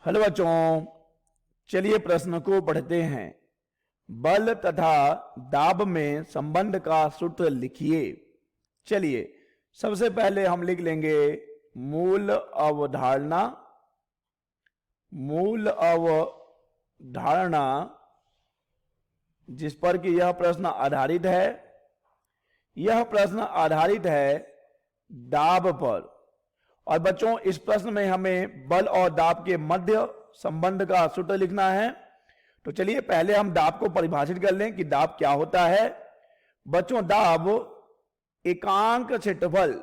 Hello बच्चों, चलिए प्रश्न को पढ़ते हैं। बल तथा दाब में संबंध का सूत्र लिखिए। चलिए सबसे पहले हम लिख लेंगे मूल अवधारणा। मूल अवधारणा जिस पर कि यह प्रश्न आधारित है, यह प्रश्न आधारित है दाब पर। और बच्चों इस प्रश्न में हमें बल और दाब के मध्य संबंध का सूत्र लिखना है। तो चलिए पहले हम दाब को परिभाषित कर लें कि दाब क्या होता है। बच्चों दाब एकांक क्षेत्रफल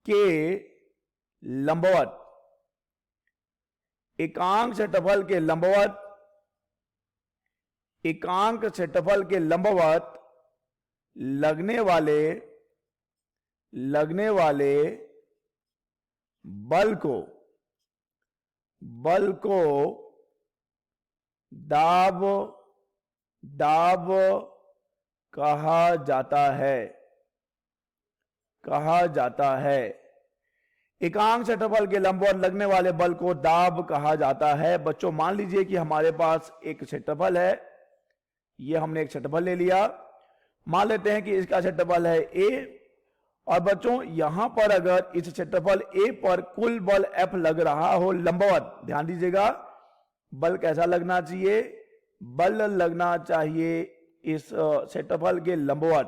के लंबवत एकांक क्षेत्रफल के लंबवत लगने वाले बल को दाब कहा जाता है। एकांक क्षेत्रफल के लंबवत लगने वाले बल को दाब कहा जाता है। बच्चों मान लीजिए कि हमारे पास एक क्षेत्रफल है, ये हमने एक क्षेत्रफल ले लिया। मान लेते हैं कि इसका क्षेत्रफल है a, और बच्चों यहां पर अगर इस क्षेत्रफल a पर कुल बल F लग रहा हो लंबवत, ध्यान दीजिएगा बल कैसा लगना चाहिए, बल लगना चाहिए इस क्षेत्रफल के लंबवत।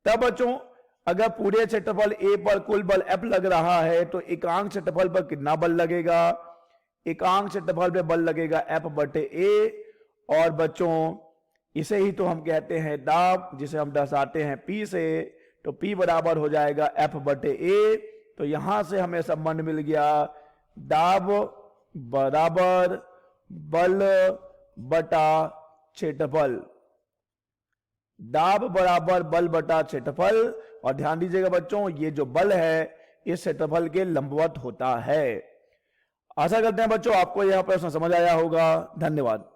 तब बच्चों अगर पूरे क्षेत्रफल a पर कुल बल F लग रहा है तो एकांक क्षेत्रफल पर कितना बल लगेगा, एकांक क्षेत्रफल पे बल लगेगा F बटे a। और बच्चों इसे ही तो हम कहते हैं दाब, जिसे हम दर्शाते हैं P से। तो P बराबर हो जाएगा F बटे A। तो यहां से हमें संबंध मिल गया दाब बराबर बल बटा क्षेत्रफल। दाब बराबर बल बटा क्षेत्रफल। और ध्यान दीजिएगा बच्चों ये जो बल है इस क्षेत्रफल के लंबवत होता है। आशा करते हैं बच्चों आपको यह प्रश्न समझ आया होगा। धन्यवाद।